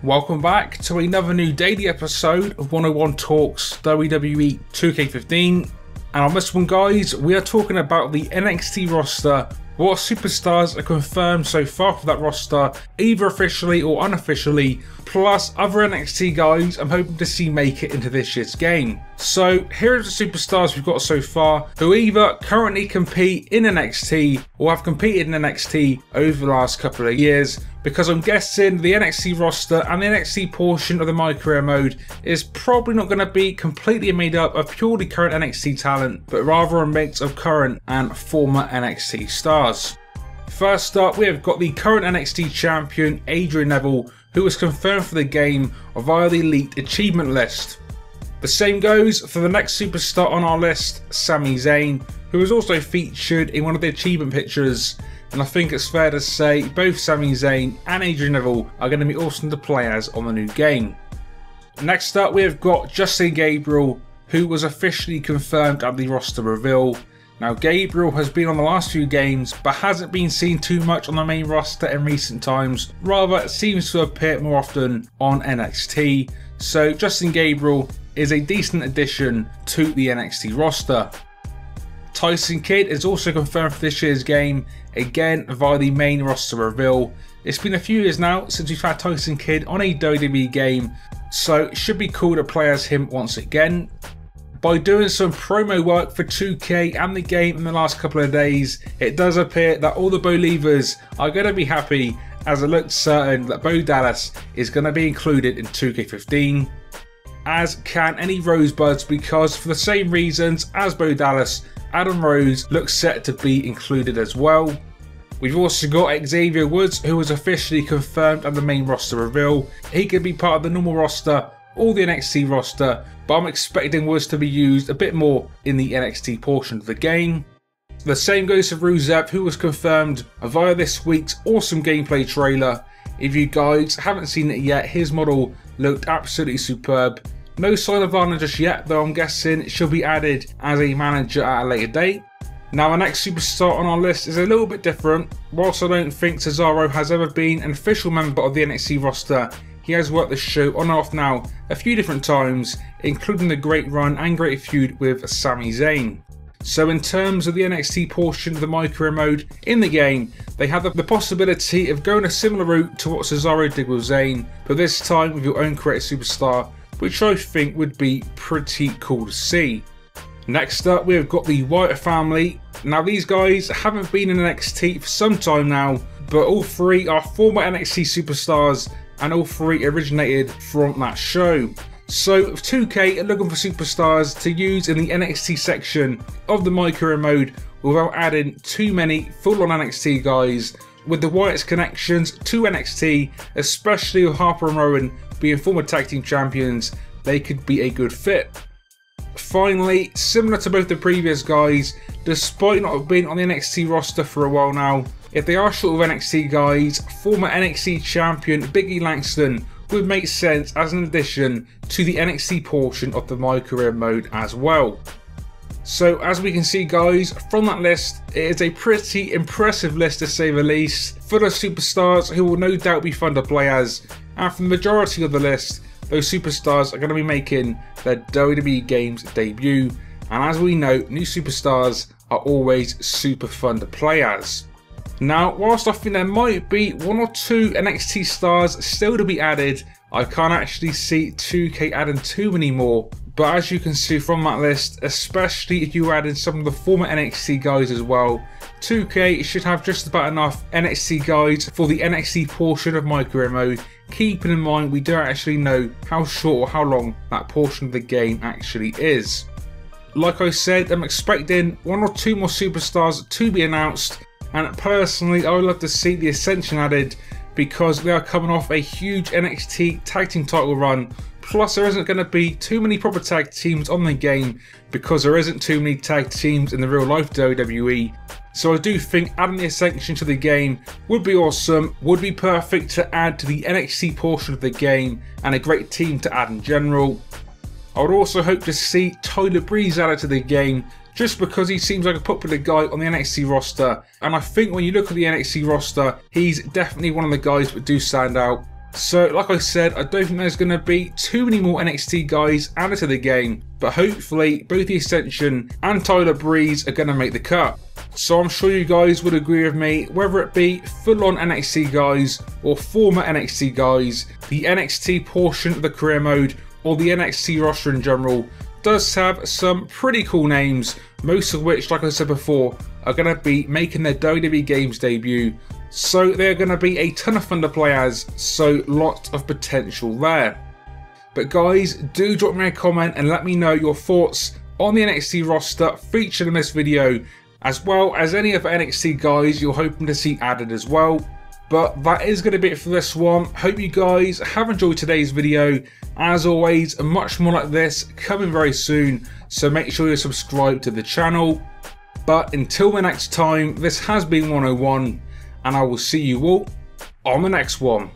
Welcome back to another new daily episode of 101 Talks WWE 2K15. And on this one, guys, we are talking about the NXT roster. What superstars are confirmed so far for that roster, either officially or unofficially, plus other NXT guys I'm hoping to see make it into this year's game. So here are the superstars we've got so far who either currently compete in NXT or have competed in NXT over the last couple of years, because I'm guessing the NXT roster and the NXT portion of the My Career mode is probably not going to be completely made up of purely current NXT talent, but rather a mix of current and former NXT stars. First up, we have got the current NXT champion Adrian Neville, who was confirmed for the game via the Elite Achievement list. The same goes for the next superstar on our list, Sami Zayn, who was also featured in one of the achievement pictures. And I think it's fair to say both Sami Zayn and Adrian Neville are going to be awesome to play as on the new game. Next up, we have got Justin Gabriel, who was officially confirmed at the roster reveal. Now, Gabriel has been on the last few games, but hasn't been seen too much on the main roster in recent times. Rather, it seems to appear more often on NXT. So Justin Gabriel is a decent addition to the NXT roster. Tyson Kidd is also confirmed for this year's game, again via the main roster reveal. It's been a few years now since we've had Tyson Kidd on a WWE game, so it should be cool to play as him once again. By doing some promo work for 2K and the game in the last couple of days, it does appear that all the Believers are going to be happy, as it looks certain that Bo Dallas is going to be included in 2K15. As can any Rosebuds, because for the same reasons as Bo Dallas, Adam Rose looks set to be included as well. We've also got Xavier Woods, who was officially confirmed at the main roster reveal. He could be part of the normal roster or the NXT roster, but I'm expecting Woods to be used a bit more in the NXT portion of the game. The same goes for Rusev, who was confirmed via this week's awesome gameplay trailer. If you guys haven't seen it yet, his model looked absolutely superb. No sign of Lana just yet, though I'm guessing she'll be added as a manager at a later date. Now, our next superstar on our list is a little bit different. Whilst I don't think Cesaro has ever been an official member of the NXT roster, he has worked the show on and off now a few different times, including the great run and great feud with Sami Zayn. So in terms of the NXT portion of the My Career mode in the game, they have the possibility of going a similar route to what Cesaro did with Zayn, but this time with your own created superstar, which I think would be pretty cool to see. Next up, we have got the Wyatt family. Now, these guys haven't been in NXT for some time now, but all three are former NXT superstars and all three originated from that show. So if 2K are looking for superstars to use in the NXT section of the My Career mode without adding too many full-on NXT guys, with the Wyatt's connections to NXT, especially with Harper and Rowan being former tag team champions, they could be a good fit. Finally, similar to both the previous guys, despite not have been on the NXT roster for a while now, if they are short of NXT guys, former NXT champion Big E Langston would make sense as an addition to the NXT portion of the My Career mode as well. So as we can see, guys, from that list, it is a pretty impressive list to say the least, full of superstars who will no doubt be fun to play as, and for the majority of the list, those superstars are going to be making their WWE games debut, and as we know, new superstars are always super fun to play as. Now, whilst I think there might be one or two NXT stars still to be added, I can't actually see 2K adding too many more. But as you can see from that list, especially if you add in some of the former NXT guys as well, 2K should have just about enough NXT guys for the NXT portion of My Career mode, keeping in mind we don't actually know how short or how long that portion of the game actually is. Like I said, I'm expecting one or two more superstars to be announced, and personally I would love to see the Ascension added, because they are coming off a huge NXT tag team title run. Plus, there isn't going to be too many proper tag teams on the game, because there isn't too many tag teams in the real life WWE. So I do think adding the Ascension to the game would be awesome, would be perfect to add to the NXT portion of the game, and a great team to add in general. I would also hope to see Tyler Breeze added to the game, just because he seems like a popular guy on the NXT roster, and I think when you look at the NXT roster, he's definitely one of the guys that do stand out. So like I said, I don't think there's going to be too many more NXT guys added to the game, but hopefully both the Ascension and Tyler Breeze are going to make the cut. So I'm sure you guys would agree with me, whether it be full-on NXT guys or former NXT guys, the NXT portion of the career mode or the NXT roster in general does have some pretty cool names, most of which, like I said before, are going to be making their WWE games debut. So they're going to be a ton of fun to play as, so lots of potential there. But guys, do drop me a comment and let me know your thoughts on the NXT roster featured in this video, as well as any other NXT guys you're hoping to see added as well. But that is going to be it for this one. Hope you guys have enjoyed today's video. As always, much more like this coming very soon, so make sure you're subscribed to the channel. But until the next time, this has been 101, and I will see you all on the next one.